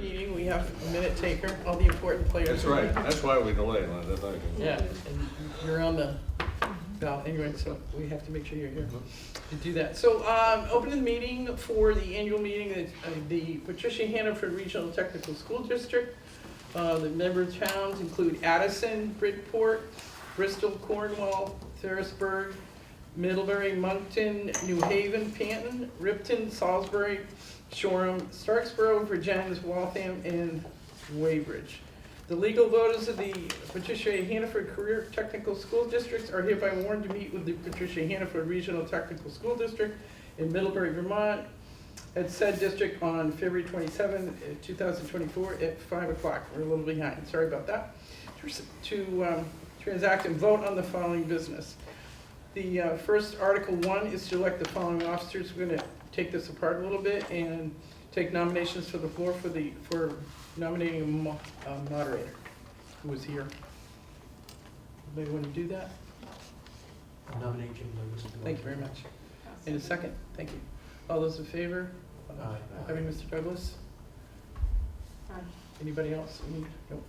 meeting, we have a minute taker, all the important players. That's right, that's why we delay, Linda, thank you. Yeah, and you're on the ballot anyway, so we have to make sure you're here to do that. So, open the meeting for the annual meeting of the Patricia Hannaford Regional Technical School District. The member towns include Addison, Bridport, Bristol, Cornwall, Ferrisburgh, Middlebury, Moncton, New Haven, Panton, Ripton, Salisbury, Shoreham, Starksboro, Virgins, Waltham, and Weybridge. The legal voters of the Patricia A. Hannaford Career Technical School Districts are hereby warned to meet with the Patricia Hannaford Regional Technical School District in Middlebury, Vermont, at said district on February 27, 2024 at 5 o'clock. We're a little behind, sorry about that. To transact and vote on the following business. The first Article 1 is to elect the following officers. We're going to take this apart a little bit and take nominations for the floor for nominating a moderator who is here. Anybody want to do that? I'll nominate Jim Lewis. Thank you very much. In a second, thank you. All those in favor of Aye. having Mr. Douglas? Aye. Anybody else? Nope.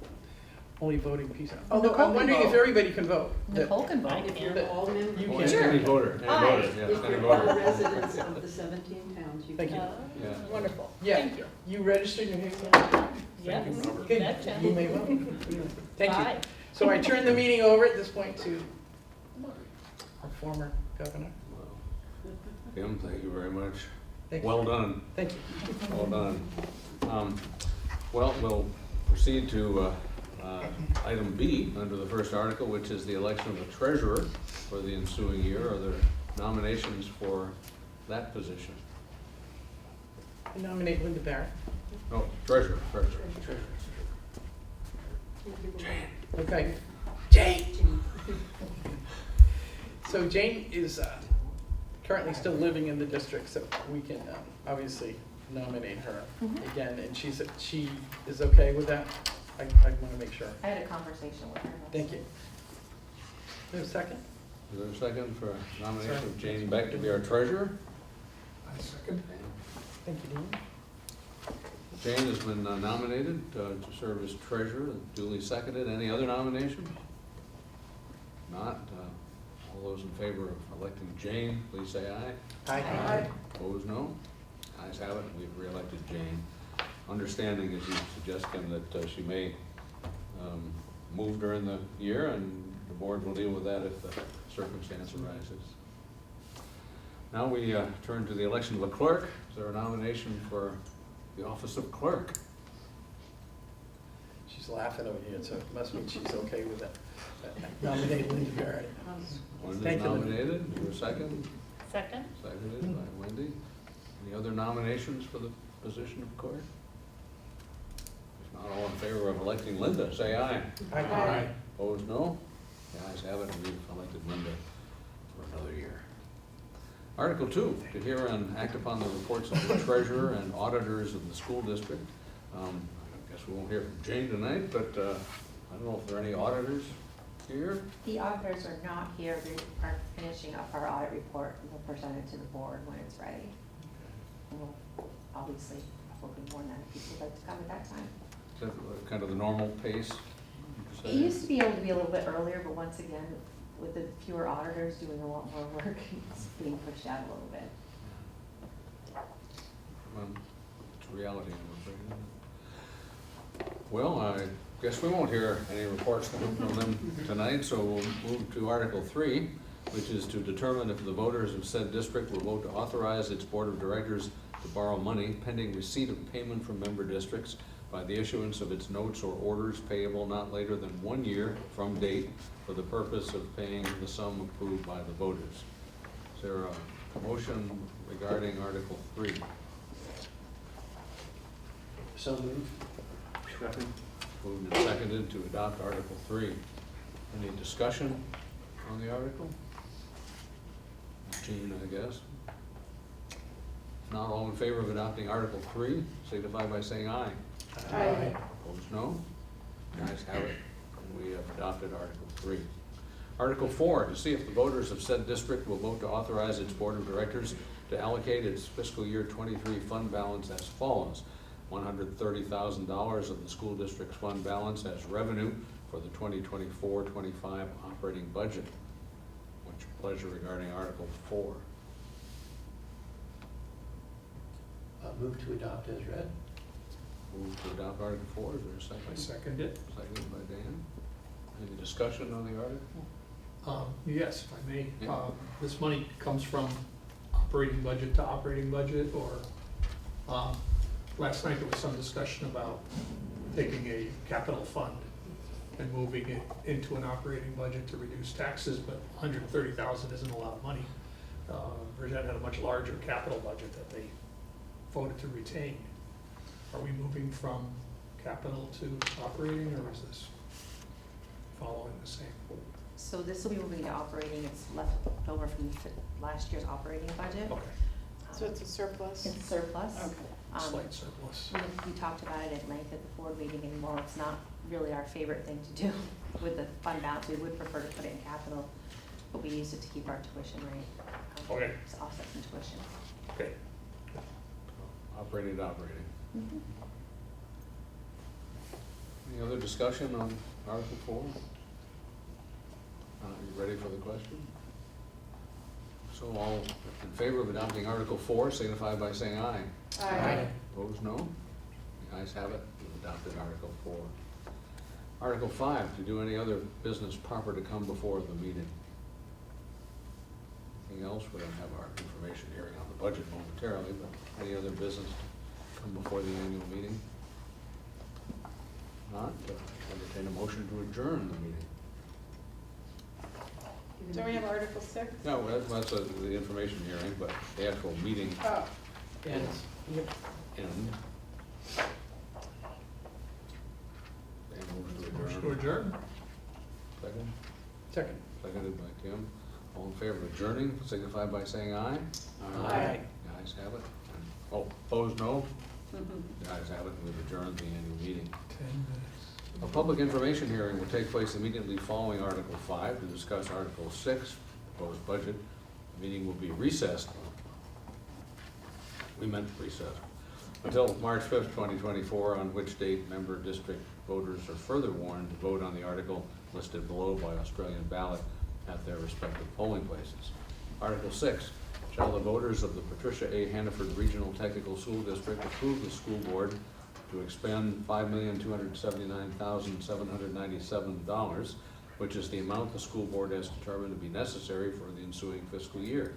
Only voting piece. Although Nicole I'm can wondering if vote. everybody can vote. Nicole can vote. If you're all members. You Oh, can. Sure. Any voter, any Aye. voter, yes, If any you're all voter. residents of the 17 towns, you Thank can. you. Yeah. Wonderful. Yeah, Thank you. you registered in New Haven? Yes, Thank you. you Good. betcha. You may vote. Thank you. Bye. So I turn the meeting over at this point to our former governor. Well, Kim, thank you very much. Thank you. Well done, Thank you. well done. Well, we'll proceed to item B under the first article, which is the election of a treasurer for the ensuing year. Are there nominations for that position? I nominate Linda Barrett. No, treasurer. Okay. Jane! So Jane is currently still living in the district, so we can obviously nominate her again, and she is okay with that? I want to make sure. I had a conversation with her. Thank you. Is there a second? Is there a second for nomination of Jane Beck to be our treasurer? I second. Thank you, Dean. Jane has been nominated to serve as treasurer, duly seconded. Any other nominations? Not. All those in favor of electing Jane, please say aye. Aye. Opposed, no. Ayes have it, we've reelected Jane. Understanding, as you suggest, Kim, that she may move during the year, and the board will deal with that if the circumstance arises. Now we turn to the election of a clerk. Is there a nomination for the office of clerk? She's laughing over here, so it must mean she's okay with that. Nominate Linda Barrett. Wendy's Thank you, Linda. nominated, you a second? Second? Seconded by Wendy. Any other nominations for the position of clerk? If not, all in favor of electing Linda, say aye. Aye. Opposed, no? The ayes have it, and we've elected Linda for another year. Article 2, to hear and act upon the reports of the treasurer and auditors of the school district. I guess we won't hear from Jane tonight, but I don't know if there are any auditors here. The auditors are not here. We are finishing up our audit report, and we'll present it to the board when it's ready. And we'll obviously, we'll be more than if people would like to come at that time. Is that kind of the normal pace? would you It say? used to be able to be a little bit earlier, but once again, with the fewer auditors doing a lot more work, it's being pushed out a little bit. It's reality, I'm afraid. Well, I guess we won't hear any reports from them tonight, so we'll move to Article 3, which is to determine if the voters of said district will vote to authorize its board of directors to borrow money pending receipt of payment from member districts by the issuance of its notes or orders payable not later than 1 year from date for the purpose of paying the sum approved by the voters. Is there a motion regarding Article 3? So moved. Second. Moved and seconded to adopt Article 3. Any discussion on the article? Gene, I guess. If not, all in favor of adopting Article 3, signify by saying aye. Aye. Opposed, no. The ayes have it, and we have adopted Article 3. Article 4, to see if the voters of said district will vote to authorize its board of directors to allocate its fiscal year 23 fund balance as follows. $130,000 of the school district's fund balance as revenue for the 2024-25 operating budget. What's your pleasure regarding Article 4? Move to adopt as read. Move to adopt Article 4, is there a second? I second it. Seconded by Dan. Any discussion on the article? Yes, if I may. Yeah. This money comes from operating budget to operating budget, or, last night there was some discussion about taking a capital fund and moving it into an operating budget to reduce taxes, but $130,000 isn't a lot of money. Bridgette had a much larger capital budget that they voted to retain. Are we moving from capital to operating, or is this following the same? So this will be moving to operating, it's left over from last year's operating budget. Okay, So it's a surplus? It's surplus. Okay. slight surplus. We talked about it at length at the board meeting, and while it's not really our favorite thing to do with the fund balance, we would prefer to put it in capital, but we use it to keep our tuition rate. Okay. To offset some tuition. Okay. Operating to operating. Any other discussion on Article 4? You ready for the question? So all in favor of adopting Article 4 signify by saying aye. Aye. Opposed, no? The ayes have it, we've adopted Article 4. Article 5, to do any other business proper to come before the meeting. Anything else? We're going to have our information hearing on the budget momentarily, but any other business to come before the annual meeting? Not, entertain a motion to adjourn the meeting. Don't we have Article 6? No, that's the information hearing, but the actual meeting Oh, and, yep. end. Dan moves to Motion adjourn. to adjourn? Second, Second. seconded by Tim. All in favor of adjourning, signify by saying aye. Aye. The ayes have it. Oh, opposed, no? The ayes have it, we've adjourned the annual meeting. 10 minutes. A public information hearing will take place immediately following Article 5 to discuss Article 6, proposed budget. The meeting will be recessed. We meant recessed until March 5th, 2024, on which date member district voters are further warned to vote on the article listed below by Australian ballot at their respective polling places. Article 6, shall the voters of the Patricia A. Hannaford Regional Technical School District approve the school board to expend $5,279,797, which is the amount the school board has determined to be necessary for the ensuing fiscal year.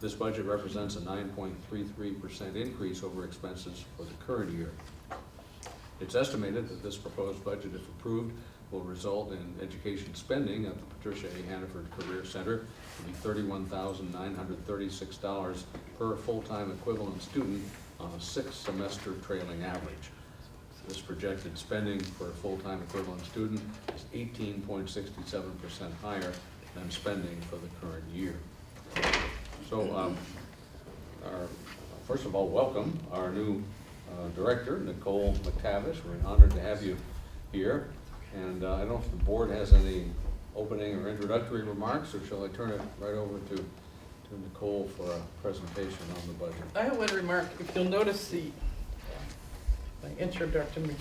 This budget represents a 9.33% increase over expenses for the current year. It's estimated that this proposed budget, if approved, will result in education spending at the Patricia A. Hannaford Career Center to be $31,936 per full-time equivalent student on a 6-semester trailing average. This projected spending for a full-time equivalent student is 18.67% higher than spending for the current year. So, first of all, welcome our new director, Nicole McTavish. We're honored to have you here. And I don't know if the board has any opening or introductory remarks, or shall I turn it right over to Nicole for a presentation on the budget? I have one remark. If you'll notice my introductory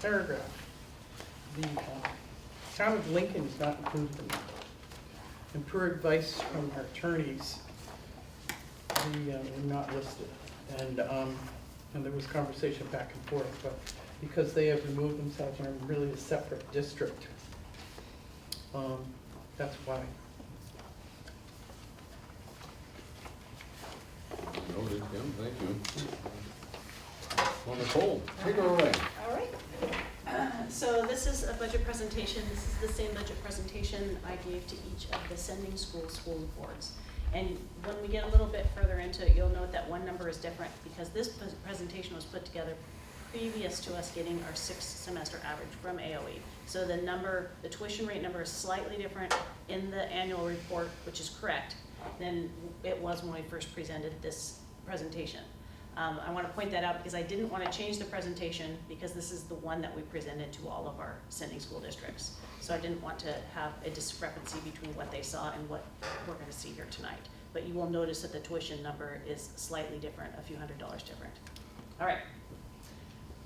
paragraph, the town of Lincoln is not included in that. And per advice from our attorneys, we're not listed. And there was conversation back and forth, but because they have removed themselves and are really a separate district, that's why. Noted, Kim, thank you. Well, Nicole, take her away. All right. So this is a budget presentation. This is the same budget presentation I gave to each of the sending school boards. And when we get a little bit further into it, you'll note that one number is different because this presentation was put together previous to us getting our 6-semester average from AOE. So the tuition rate number is slightly different in the annual report, which is correct, than it was when we first presented this presentation. I want to point that out because I didn't want to change the presentation because this is the one that we presented to all of our sending school districts. So I didn't want to have a discrepancy between what they saw and what we're going to see here tonight. But you will notice that the tuition number is slightly different, a few $100s different. All right.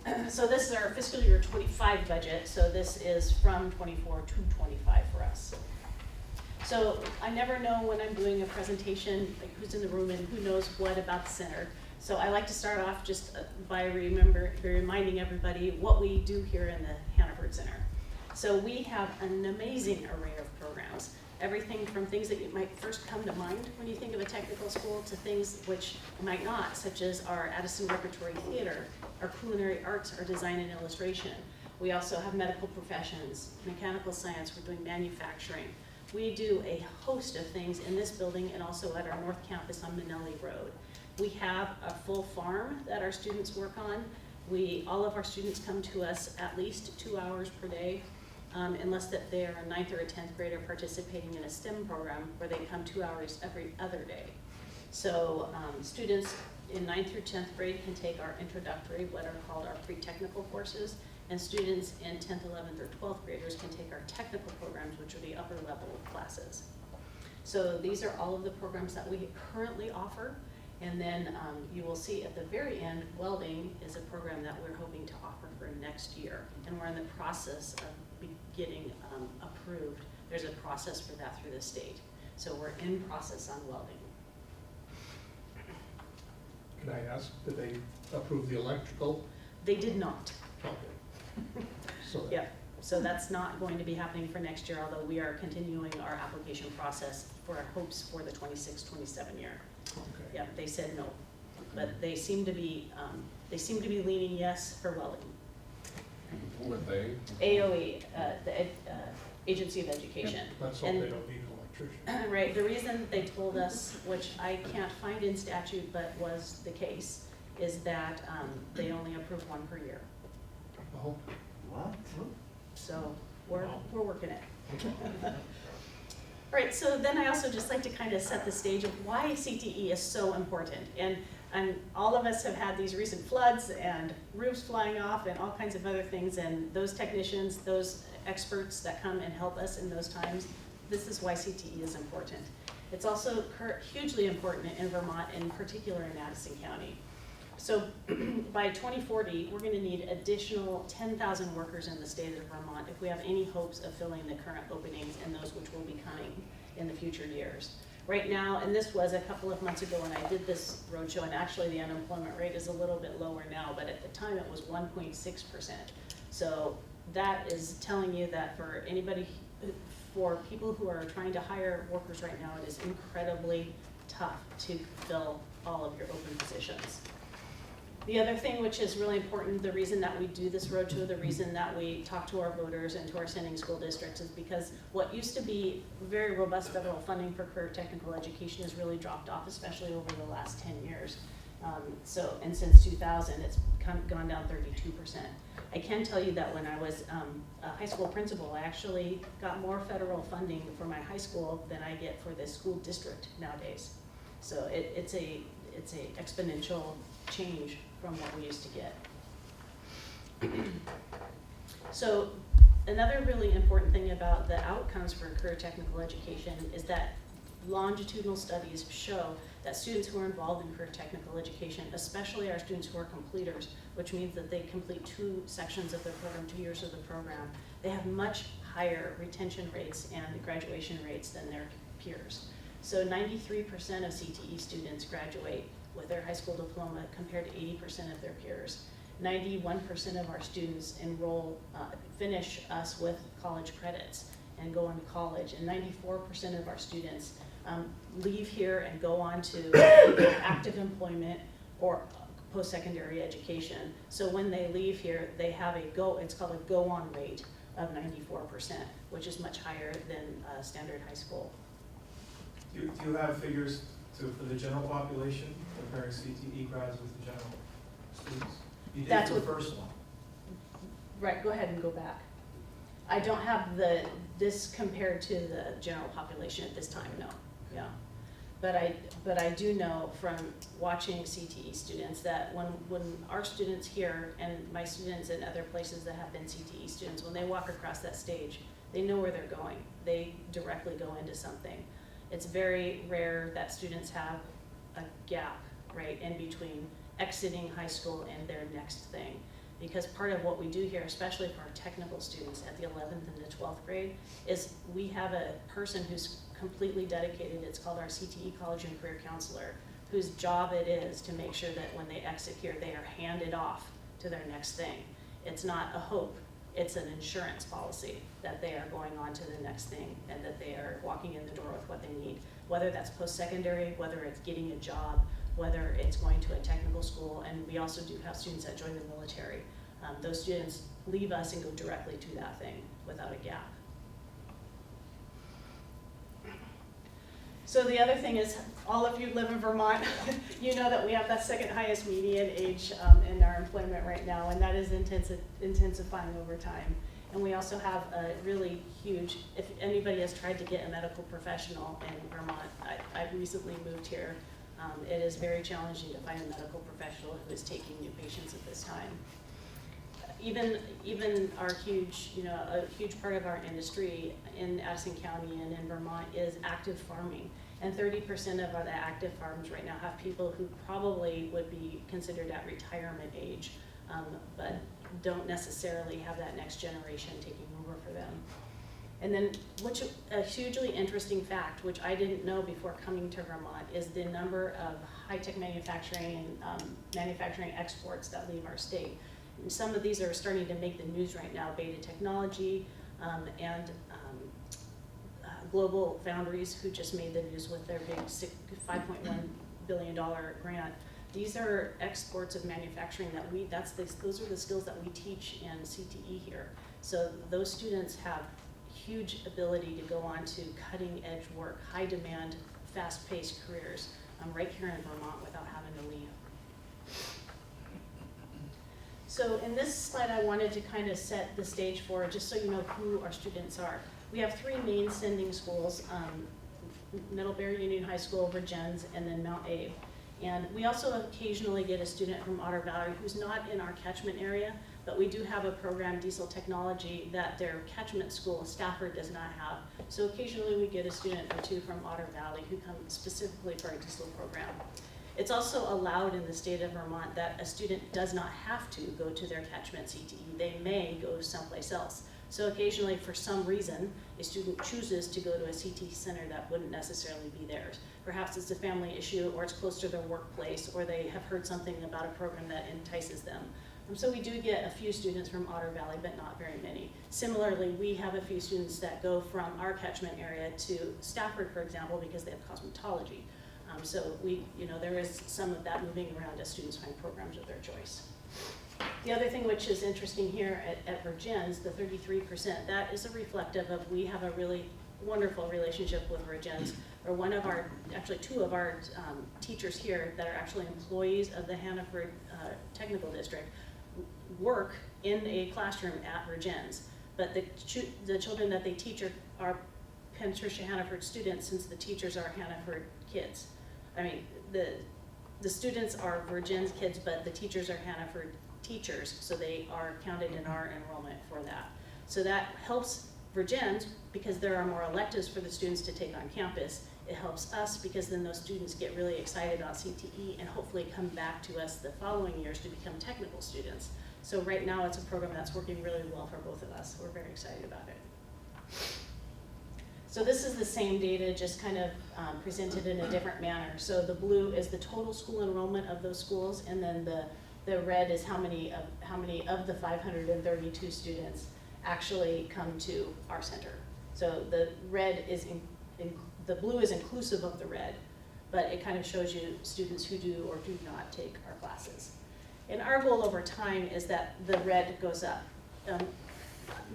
So this is our fiscal year 25 budget, so this is from 24 to 25 for us. So I never know when I'm doing a presentation, like who's in the room and who knows what about the center. So I like to start off just by reminding everybody what we do here in the Hannaford Center. So we have an amazing array of programs. Everything from things that you might first come to mind when you think of a technical school to things which might not, such as our Addison Repertory Theater, our culinary arts, our design and illustration. We also have medical professions, mechanical science, we're doing manufacturing. We do a host of things in this building and also at our North Campus on Manelli Road. We have a full farm that our students work on. All of our students come to us at least 2 hours per day, unless that they are a 9th or a 10th grader participating in a STEM program where they come 2 hours every other day. So students in 9th through 10th grade can take our introductory, what are called our pre-technical courses, and students in 10th, 11th, or 12th graders can take our technical programs, which are the upper level classes. So these are all of the programs that we currently offer. And then you will see at the very end, welding is a program that we're hoping to offer for next year. And we're in the process of getting approved. There's a process for that through the state. So we're in process on welding. Could I ask, did they approve the electrical? They did not. Okay. So that- Yep. So that's not going to be happening for next year, although we are continuing our application process for our hopes for the 26-27 year. Okay. Yeah, they said no, but they seem to be leaning yes for welding. Would they? AOE, the Agency of Education. Let's hope And- they don't need an electrician. Right, the reason they told us, which I can't find in statute but was the case, is that they only approve one per year. Oh, What? So we're Wow. working it. Right, so then I also just like to kind of set the stage of why CTE is so important. And all of us have had these recent floods and roofs flying off and all kinds of other things, and those technicians, those experts that come and help us in those times, this is why CTE is important. It's also hugely important in Vermont, in particular in Addison County. So by 2040, we're gonna need additional 10,000 workers in the state of Vermont if we have any hopes of filling the current openings and those which will be coming in the future years. Right now, and this was a couple of months ago when I did this roadshow, and actually the unemployment rate is a little bit lower now, but at the time it was 1.6%. So that is telling you that for anybody, for people who are trying to hire workers right now, it is incredibly tough to fill all of your open positions. The other thing which is really important, the reason that we do this roadshow, the reason that we talk to our voters and to our sending school districts is because what used to be very robust federal funding for career technical education has really dropped off, especially over the last 10 years. And since 2000, it's gone down 32%. I can tell you that when I was a high school principal, I actually got more federal funding for my high school than I get for the school district nowadays. So it's a exponential change from what we used to get. So another really important thing about the outcomes for career technical education is that longitudinal studies show that students who are involved in career technical education, especially our students who are completers, which means that they complete 2 sections of their program, 2 years of the program, they have much higher retention rates and graduation rates than their peers. So 93% of CTE students graduate with their high school diploma compared to 80% of their peers. 91% of our students finish us with college credits and go on to college, and 94% of our students leave here and go on to active employment or post-secondary education. So when they leave here, they have it's called a go-on rate of 94%, which is much higher than standard high school. Do you have figures for the general population, comparing CTE grads with the general students? You did That's for the what- first one. Right, go ahead and go back. I don't have this compared to the general population at this time, no, yeah. But I do know from watching CTE students that when our students here and my students in other places that have been CTE students, when they walk across that stage, they know where they're going. They directly go into something. It's very rare that students have a gap, right, in between exiting high school and their next thing. Because part of what we do here, especially for our technical students at the 11th and the 12th grade, is we have a person who's completely dedicated. It's called our CTE College and Career Counselor, whose job it is to make sure that when they exit here, they are handed off to their next thing. It's not a hope, it's an insurance policy that they are going on to the next thing and that they are walking in the door with what they need, whether that's post-secondary, whether it's getting a job, whether it's going to a technical school, and we also do have students that join the military. Those students leave us and go directly to that thing without a gap. So the other thing is, all of you live in Vermont, you know that we have that second highest median age in our employment right now, and that is intensifying over time. And we also have a really huge, if anybody has tried to get a medical professional in Vermont, I've recently moved here. It is very challenging to find a medical professional who is taking new patients at this time. Even our huge, a huge part of our industry in Addison County and in Vermont is active farming. And 30% of the active farms right now have people who probably would be considered at retirement age, but don't necessarily have that next generation taking over for them. And then a hugely interesting fact, which I didn't know before coming to Vermont, is the number of high-tech manufacturing and manufacturing exports that leave our state. And some of these are starting to make the news right now. Beta Technology and Global Foundries, who just made the news with their big $5.1 billion grant. These are exports of manufacturing that those are the skills that we teach in CTE here. So those students have huge ability to go on to cutting edge work, high demand, fast paced careers right here in Vermont without having to leave. So in this slide, I wanted to kind of set the stage for, just so you know who our students are. We have three main sending schools, Middlebury Union High School, Virgins, and then Mount Abe. And we also occasionally get a student from Otter Valley who's not in our catchment area, but we do have a program, Diesel Technology, that their catchment school, Stafford, does not have. So occasionally we get a student or two from Otter Valley who come specifically for our diesel program. It's also allowed in the state of Vermont that a student does not have to go to their catchment CTE. They may go someplace else. So occasionally, for some reason, a student chooses to go to a CTE center that wouldn't necessarily be theirs. Perhaps it's a family issue, or it's close to their workplace, or they have heard something about a program that entices them. So we do get a few students from Otter Valley, but not very many. Similarly, we have a few students that go from our catchment area to Stafford, for example, because they have cosmetology. So there is some of that moving around as students find programs of their choice. The other thing which is interesting here at Virgins, the 33%, that is a reflective of, we have a really wonderful relationship with Virgins, or two of our teachers here that are actually employees of the Hannaford Technical District work in a classroom at Virgins. But the children that they teach are Patricia Hannaford students, since the teachers are Hannaford kids. I mean, the students are Virgins kids, but the teachers are Hannaford teachers, so they are counted in our enrollment for that. So that helps Virgins because there are more electives for the students to take on campus. It helps us because then those students get really excited about CTE and hopefully come back to us the following years to become technical students. So right now it's a program that's working really well for both of us. We're very excited about it. So this is the same data, just kind of presented in a different manner. So the blue is the total school enrollment of those schools, and then the red is how many of the 532 students actually come to our center. So the red is the blue is inclusive of the red, but it kind of shows you students who do or do not take our classes. And our goal over time is that the red goes up.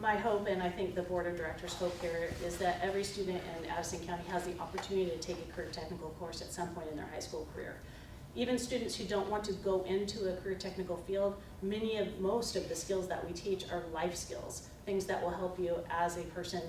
My hope, and I think the board of directors' hope here, is that every student in Addison County has the opportunity to take a career technical course at some point in their high school career. Even students who don't want to go into a career technical field, most of the skills that we teach are life skills, things that will help you as a person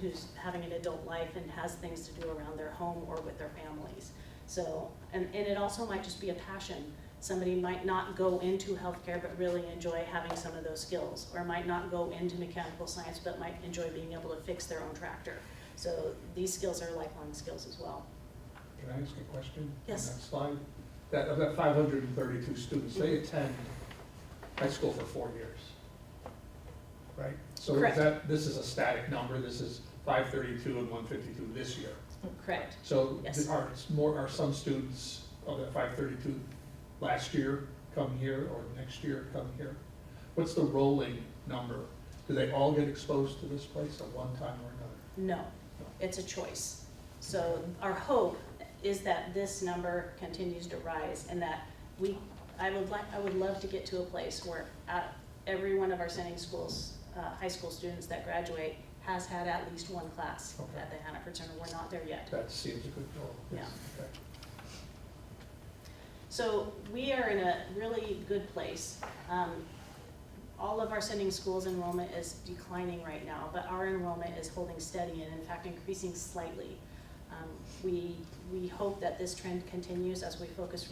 who's having an adult life and has things to do around their home or with their families. So, and it also might just be a passion. Somebody might not go into healthcare but really enjoy having some of those skills, or might not go into mechanical science but might enjoy being able to fix their own tractor. So these skills are lifelong skills as well. Can I ask a question? Yes. On that slide, of that 532 students, they attend high school for 4 years. Right? So is Correct. this is a static number, this is 532 and 152 this year. Correct. So Yes. are some students of that 532 last year come here or next year come here? What's the rolling number? Do they all get exposed to this place at one time or another? No, it's a choice. So our hope is that this number continues to rise and that I would love to get to a place where every one of our sending schools, high school students that graduate has had at least one class Okay. at the Hannaford Center. We're not there yet. That seems a good goal. Yeah. Okay. So we are in a really good place. All of our sending schools enrollment is declining right now, but our enrollment is holding steady and in fact increasing slightly. We hope that this trend continues as we focus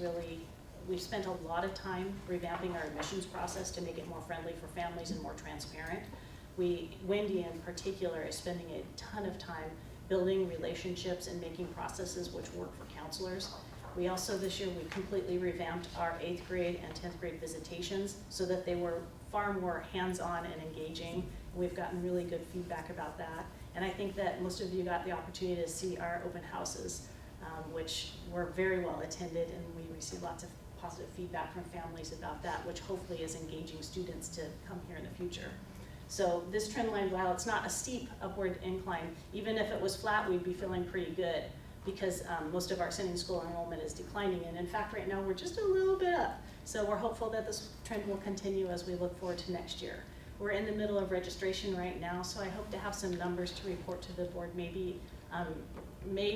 we've spent a lot of time revamping our admissions process to make it more friendly for families and more transparent. Wendy in particular is spending a ton of time building relationships and making processes which work for counselors. We also, this year, we completely revamped our 8th grade and 10th grade visitations so that they were far more hands-on and engaging. We've gotten really good feedback about that. And I think that most of you got the opportunity to see our open houses, which were very well attended, and we received lots of positive feedback from families about that, which hopefully is engaging students to come here in the future. So this trend line, while it's not a steep upward incline, even if it was flat, we'd be feeling pretty good because most of our sending school enrollment is declining. And in fact, right now, we're just a little bit up. So we're hopeful that this trend will continue as we look forward to next year. We're in the middle of registration right now, so I hope to have some numbers to report to the board, maybe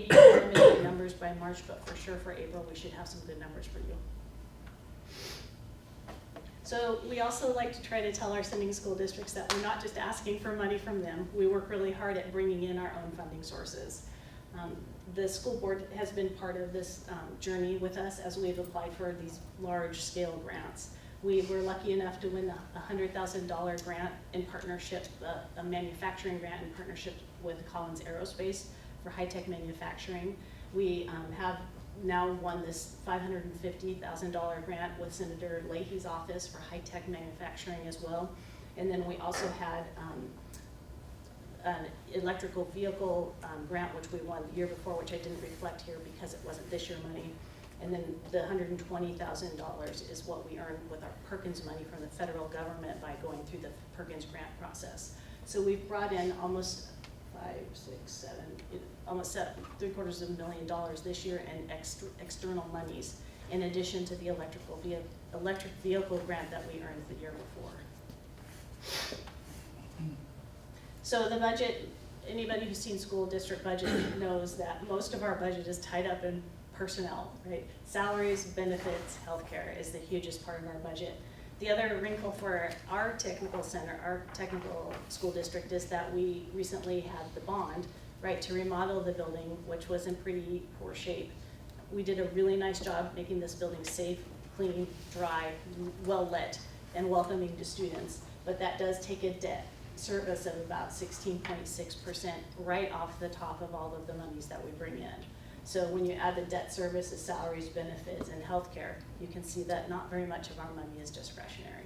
preliminary numbers by March, but for sure for April, we should have some good numbers for you. So we also like to try to tell our sending school districts that we're not just asking for money from them. We work really hard at bringing in our own funding sources. The school board has been part of this journey with us as we've applied for these large-scale grants. We were lucky enough to win a $100,000 grant in partnership, a manufacturing grant in partnership with Collins Aerospace for high-tech manufacturing. We have now won this $550,000 grant with Senator Leahy's office for high-tech manufacturing as well. And then we also had an electrical vehicle grant, which we won the year before, which I didn't reflect here because it wasn't this year money. And then the $120,000 is what we earned with our Perkins money from the federal government by going through the Perkins grant process. So we've brought in almost almost $750,000 this year in external monies, in addition to the electric vehicle grant that we earned the year before. So the budget, anybody who's seen school district budget knows that most of our budget is tied up in personnel, right? Salaries, benefits, healthcare is the hugest part of our budget. The other wrinkle for our technical center, our technical school district, is that we recently had the bond, right, to remodel the building, which was in pretty poor shape. We did a really nice job making this building safe, clean, dry, well lit, and welcoming to students. But that does take a debt service of about 16.6% right off the top of all of the monies that we bring in. So when you add the debt service, the salaries, benefits, and healthcare, you can see that not very much of our money is discretionary.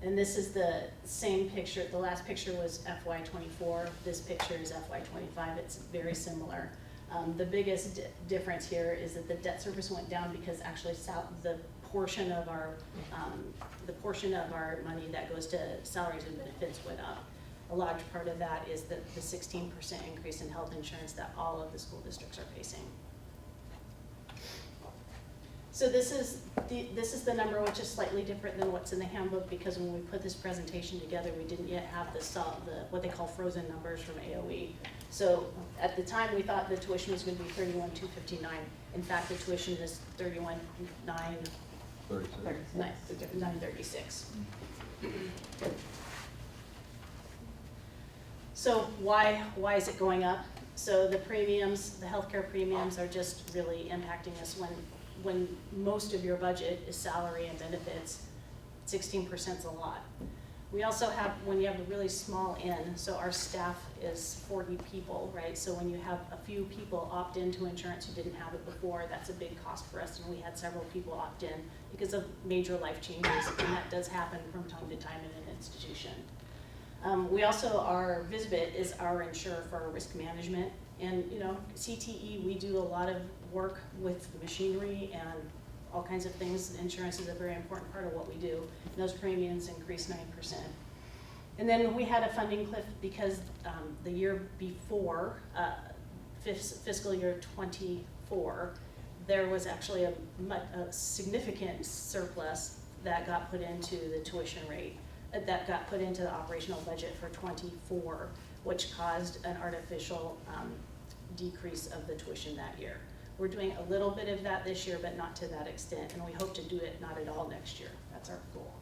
And this is the same picture. The last picture was FY24. This picture is FY25. It's very similar. The biggest difference here is that the debt service went down because actually the portion of our money that goes to salaries and benefits went up. A large part of that is the 16% increase in health insurance that all of the school districts are facing. So this is the number, which is slightly different than what's in the handbook, because when we put this presentation together, we didn't yet have what they call frozen numbers from AOE. So at the time, we thought the tuition was going to be $31,259. In fact, the tuition is $31,936. So why is it going up? So the premiums, the healthcare premiums, are just really impacting us when most of your budget is salary and benefits. 16% is a lot. We also have, when you have a really small inn, so our staff is 40 people, right? So when you have a few people opt into insurance who didn't have it before, that's a big cost for us, and we had several people opt in because of major life changes, and that does happen from time to time in an institution. We also, our Visbit is our insurer for our risk management, and CTE, we do a lot of work with machinery and all kinds of things. Insurance is a very important part of what we do. And those premiums increased 9%. And then we had a funding cliff because the year before, fiscal year 24, there was actually a significant surplus that got put into the tuition rate, that got put into the operational budget for 24, which caused an artificial decrease of the tuition that year. We're doing a little bit of that this year, but not to that extent, and we hope to do it not at all next year. That's our goal.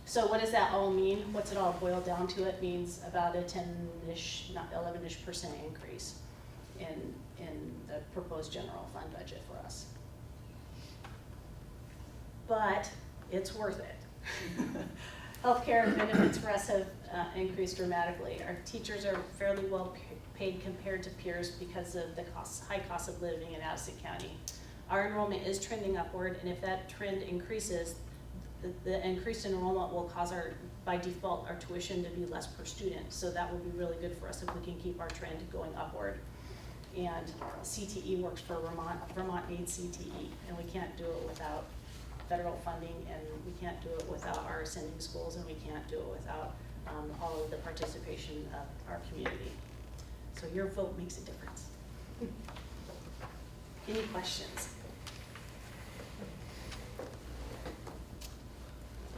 So what does that all mean? What's it all boil down to? It means about a 10-ish, not 11-ish% increase in the proposed general fund budget for us. But it's worth it. Healthcare benefits for us have increased dramatically. Our teachers are fairly well paid compared to peers because of the high cost of living in Addison County. Our enrollment is trending upward, and if that trend increases, the increased enrollment will cause by default, our tuition to be less per student. So that will be really good for us if we can keep our trend going upward. And CTE works for Vermont. Vermont needs CTE, and we can't do it without federal funding, and we can't do it without our ascending schools, and we can't do it without all of the participation of our community. So your vote makes a difference. Any questions?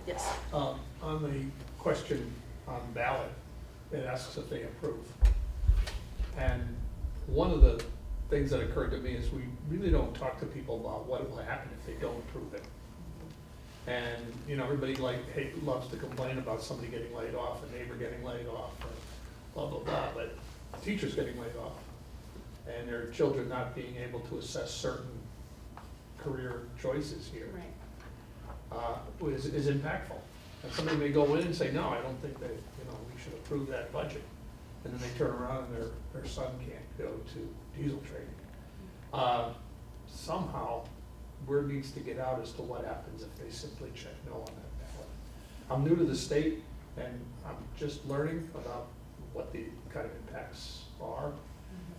Yes. On the question on ballot, it asks if they approve. And one of the things that occurred to me is we really don't talk to people about what will happen if they don't approve it. And everybody loves to complain about somebody getting laid off, a neighbor getting laid off, or blah, blah, blah, but teachers getting laid off, and their children not being able to assess certain career choices here. Right. Is impactful. And somebody may go in and say, no, I don't think that, we should approve that budget. And then they turn around and their son can't go to diesel training. Somehow, word needs to get out as to what happens if they simply check no on that ballot. I'm new to the state, and I'm just learning about what the kind of impacts are.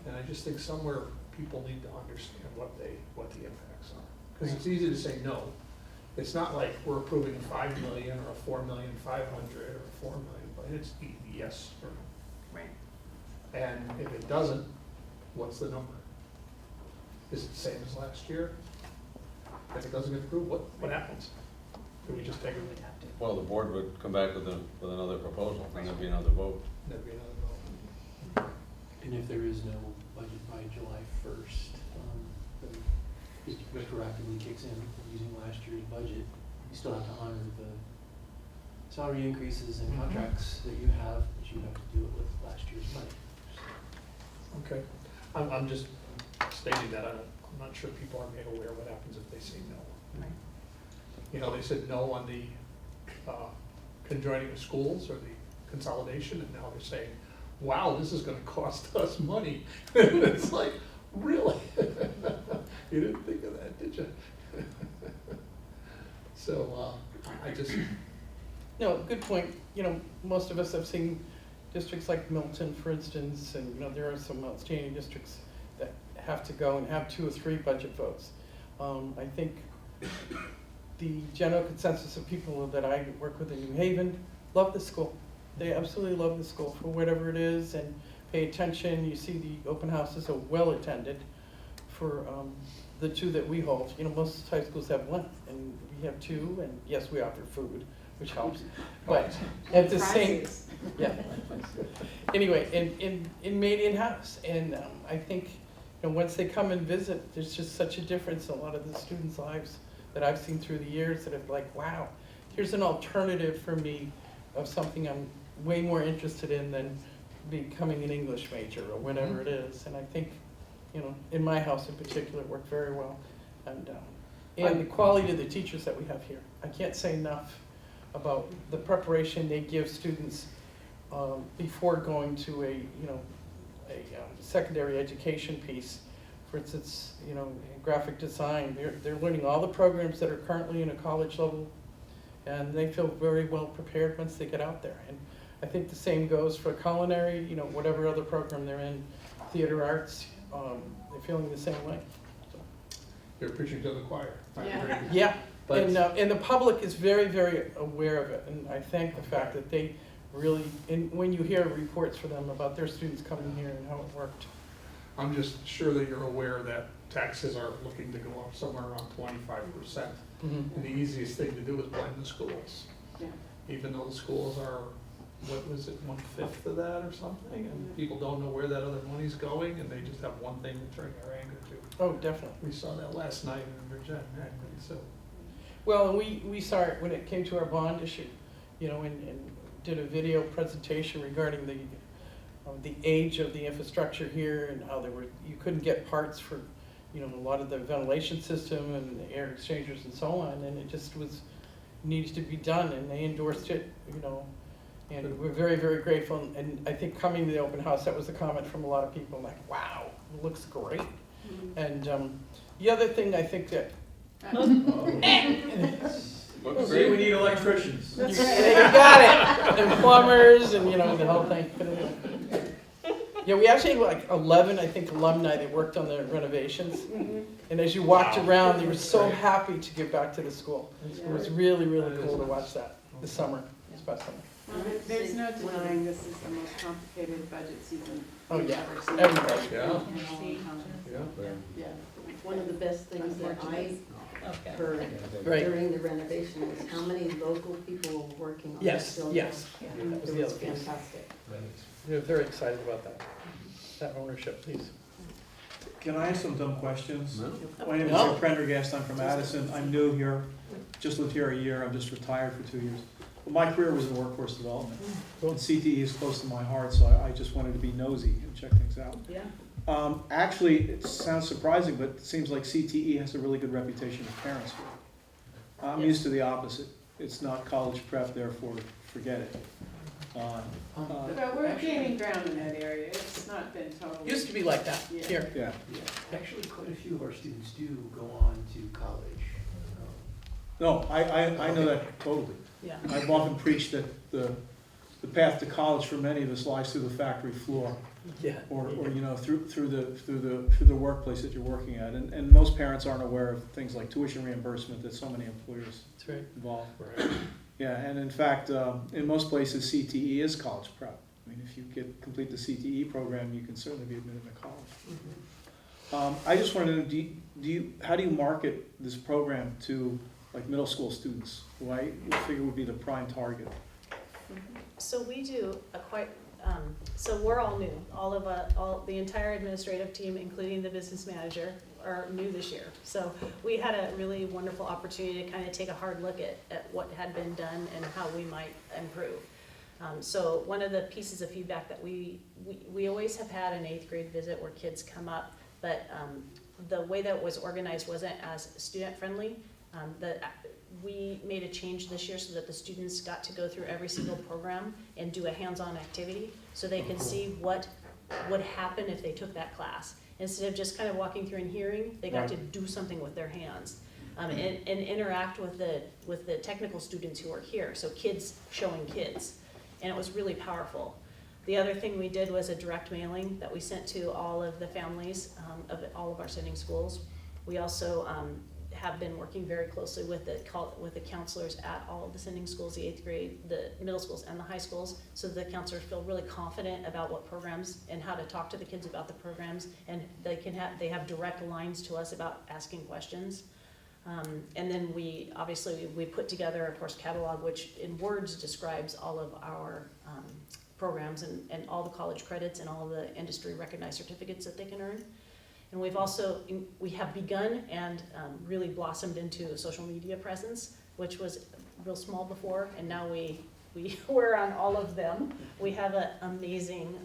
And I just think somewhere people need to understand what the impacts are. Because it's easy to say no. It's not like we're approving 5 million or 4,500,000 or 4 million, but it's yes or no. Right. And if it doesn't, what's the number? Is it the same as last year? If it doesn't get approved, what happens? Do we just take We it? would have to. Well, the board would come back with another proposal, and there'd be another vote. There'd be another vote. And if there is no budget by July 1st, then it retroactively kicks in using last year's budget. You still have to honor the salary increases and contracts that you have, but you have to do it with last year's money. Okay. I'm just stating that. I'm not sure people are made aware what happens if they say no. Right. They said no on the conjoining of schools or the consolidation, and now they're saying, wow, this is gonna cost us money. It's like, really? You didn't think of that, did you? So, I just, No, good point. Most of us have seen districts like Milton, for instance, and there are some outstanding districts that have to go and have 2 or 3 budget votes. I think the general consensus of people that I work with in New Haven love the school. They absolutely love the school for whatever it is and pay attention. You see the open houses are well attended for the 2 that we hold. Most high schools have 1 and we have 2, and yes, we offer food, which helps. But at the same, yeah. Anyway, in made in-house, and I think once they come and visit, there's just such a difference in a lot of the students' lives that I've seen through the years that are like, wow, here's an alternative for me of something I'm way more interested in than becoming an English major or whatever it is. And I think, in my house in particular, it worked very well. And the quality of the teachers that we have here. I can't say enough about the preparation they give students before going to a secondary education piece. For instance, in graphic design, they're learning all the programs that are currently in a college level, and they feel very well prepared once they get out there. And I think the same goes for culinary, whatever other program they're in, theater arts, they're feeling the same way. So. They're preaching to the choir. Yeah. Yeah, But- and the public is very, very aware of it, and I thank the fact that they really, and when you hear reports for them about their students coming here and how it worked. I'm just sure that you're aware that taxes are looking to go up somewhere around 25%. And the easiest thing to do is blend the schools. Yeah. Even though the schools are, what was it, 1/5 of that or something? And people don't know where that other money's going, and they just have one thing to turn their anger to. Oh, definitely. We saw that last night in Virginia, actually, so. Well, and we saw it when it came to our bond issue, and did a video presentation regarding the age of the infrastructure here and how you couldn't get parts for, a lot of the ventilation system and the air exchangers and so on, and it just needed to be done, and they endorsed it, and we're very, very grateful. And I think coming to the open house, that was a comment from a lot of people, like, wow, it looks great. And the other thing I think that Looks See, we great. need electricians. you got it, and plumbers, and the whole thing. Yeah, we actually had like 11, I think, alumni that worked on the renovations. And as you walked around, they were so happy to get back to the school. It was really, really cool to watch that this summer, this past summer. Well, there's no denying this is the most complicated budget season Oh, we've yeah, ever seen. everybody. Yeah. In a long time. Yeah. Yeah, one of the best things that I heard Right. during the renovation was how many local people were working on that Yes, building. yes. It That was was the other piece. fantastic. They're very excited about that ownership piece. Can I ask some dumb questions? No? My name is No. Rick Prendergast, I'm from Addison, I'm new here, just lived here a year, I'm just retired for 2 years. But my career was in workforce development, and CTE is close to my heart, so I just wanted to be nosy and check things out. Yeah. Actually, it sounds surprising, but it seems like CTE has a really good reputation with parents here. I'm used to the opposite, it's not college prep, therefore forget it. But we're gaining ground in that area. It's not been totally. Used to be like that Yeah. here. Yeah, Actually, quite a few of our students do go on to college. no, I know that totally. Yeah. I've often preached that the path to college for many of us lies through the factory floor, Yeah. or through the workplace that you're working at, and most parents aren't aware of things like tuition reimbursement that so many employers That's right. involve. Yeah, and in fact, in most places, CTE is college prep. I mean, if you complete the CTE program, you can certainly be admitted to college. I just wanted to know, how do you market this program to like middle school students, who I figure would be the prime target? So we do so we're all new. The entire administrative team, including the business manager, are new this year. So we had a really wonderful opportunity to kind of take a hard look at what had been done and how we might improve. So one of the pieces of feedback that we always have had an 8th grade visit where kids come up, but the way that it was organized wasn't as student friendly. We made a change this year so that the students got to go through every single program and do a hands-on activity so they could see what would happen if they took that class. Instead of just kind of walking through and hearing, they got to do something with their hands and interact with the technical students who are here, so kids showing kids. And it was really powerful. The other thing we did was a direct mailing that we sent to all of the families of all of our sending schools. We also have been working very closely with the counselors at all of the sending schools, the 8th grade, the middle schools, and the high schools, so the counselors feel really confident about what programs and how to talk to the kids about the programs, and they have direct lines to us about asking questions. And then we put together a course catalog, which in words describes all of our programs and all the college credits and all the industry recognized certificates that they can earn. And we have begun and really blossomed into a social media presence, which was real small before, and now we're on all of them. We have an amazing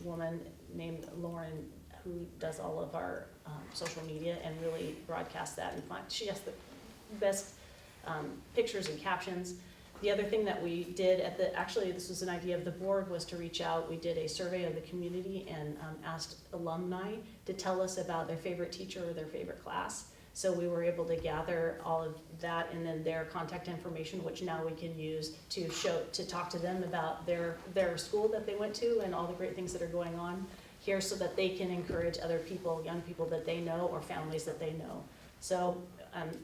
woman named Lauren who does all of our social media and really broadcasts that. And she has the best pictures and captions. The other thing that we did actually this was an idea of the board, was to reach out. We did a survey of the community and asked alumni to tell us about their favorite teacher or their favorite class. So we were able to gather all of that and then their contact information, which now we can use to talk to them about their school that they went to and all the great things that are going on here, so that they can encourage other people, young people that they know or families that they know. So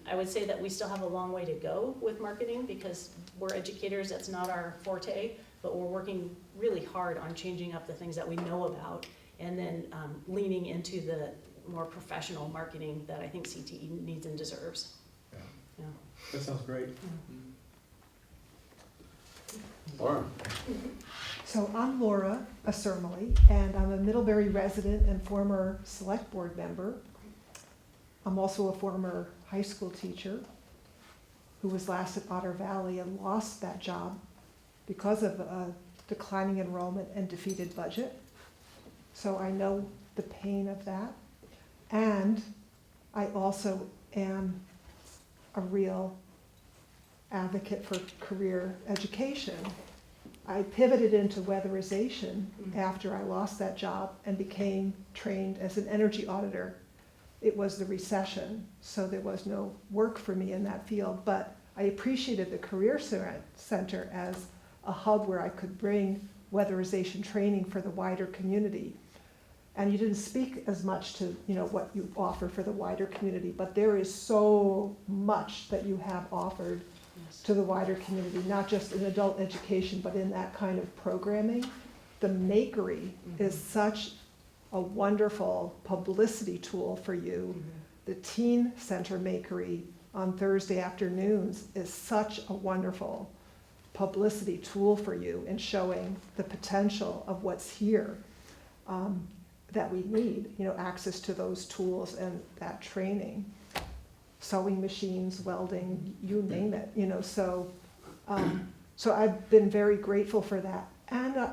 I would say that we still have a long way to go with marketing, because we're educators, that's not our forte, but we're working really hard on changing up the things that we know about, and then leaning into the more professional marketing that I think CTE needs and deserves. Yeah. Yeah. That sounds great. Laura? So I'm Laura Asermoli, and I'm a Middlebury resident and former select board member. I'm also a former high school teacher who was last at Otter Valley and lost that job because of a declining enrollment and defeated budget. So I know the pain of that. And I also am a real advocate for career education. I pivoted into weatherization after I lost that job and became trained as an energy auditor. It was the recession, so there was no work for me in that field, but I appreciated the Career Center as a hub where I could bring weatherization training for the wider community. And you didn't speak as much to, what you offer for the wider community, but there is so much that you have offered to the wider community, not just in adult education, but in that kind of programming. The Makery is such a wonderful publicity tool for you. The Teen Center Makery on Thursday afternoons is such a wonderful publicity tool for you in showing the potential of what's here that we need, access to those tools and that training. Sewing machines, welding, you name it, so I've been very grateful for that. And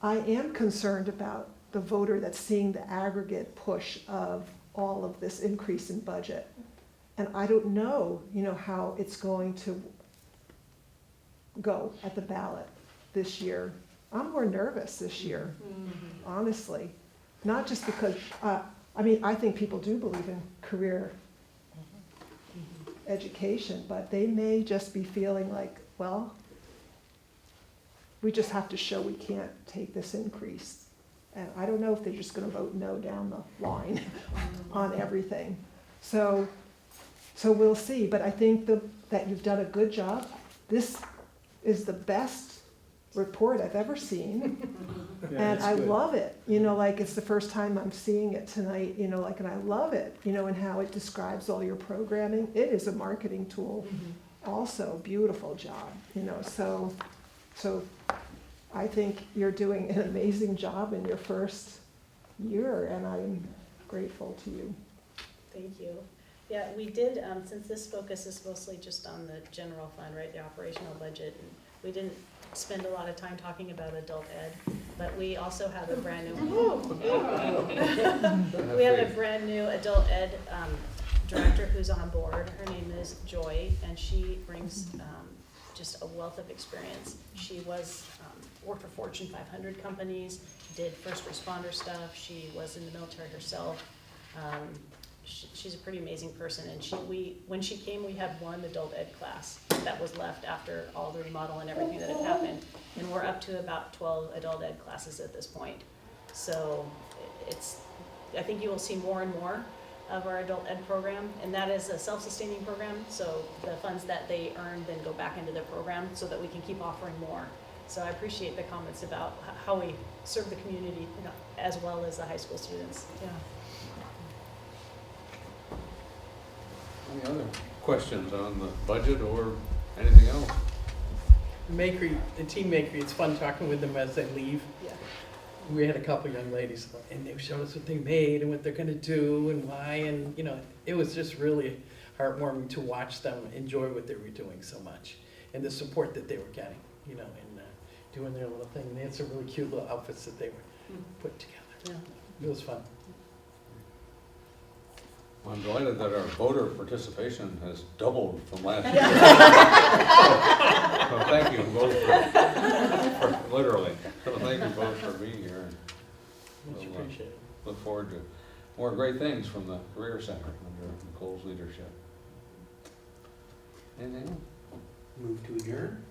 I am concerned about the voter that's seeing the aggregate push of all of this increase in budget. And I don't know, how it's going to go at the ballot this year. I'm more nervous this year, honestly. Not just because, I think people do believe in career education, but they may just be feeling like, well, we just have to show we can't take this increase. And I don't know if they're just gonna vote no down the line on everything. So we'll see, but I think that you've done a good job. This is the best report I've ever seen. Yeah, And that's I good. love it, it's the first time I'm seeing it tonight, and I love it, and how it describes all your programming. It is a marketing tool, also, beautiful job, so I think you're doing an amazing job in your first year, and I'm grateful to you. Thank you. Yeah, we did, since this focus is mostly just on the general fund, right, the operational budget, and we didn't spend a lot of time talking about adult ed, but we also have a brand new, we have a brand new adult ed director who's on board. Her name is Joy, and she brings just a wealth of experience. She was worked for Fortune 500 companies, did first responder stuff. She was in the military herself. She's a pretty amazing person, and when she came, we had one adult ed class that was left after all the remodel and everything that had happened, and we're up to about 12 adult ed classes at this point. So I think you will see more and more of our adult ed program, and that is a self-sustaining program, so the funds that they earn then go back into the program so that we can keep offering more. So I appreciate the comments about how we serve the community, as well as the high school students. Yeah. Any other questions on the budget or anything else? Makery, the Team Makery, it's fun talking with them as they leave. Yeah. We had a couple young ladies, and they showed us what they made and what they're gonna do and why, and, it was just really heartwarming to watch them enjoy what they were doing so much, and the support that they were getting, and doing their little thing. And they had some really cute little outfits that they were put together. Yeah. It was fun. I'm delighted that our voter participation has doubled from last year. So thank you both for literally, so thank you both for being here. And Much we'll, appreciated. look forward to more great things from the Career Center under Nicole's leadership. Anything else? Move to adjourn?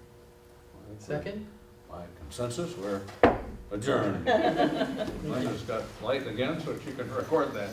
Second? By consensus, we're adjourned. Linda's got light again, so she can record that.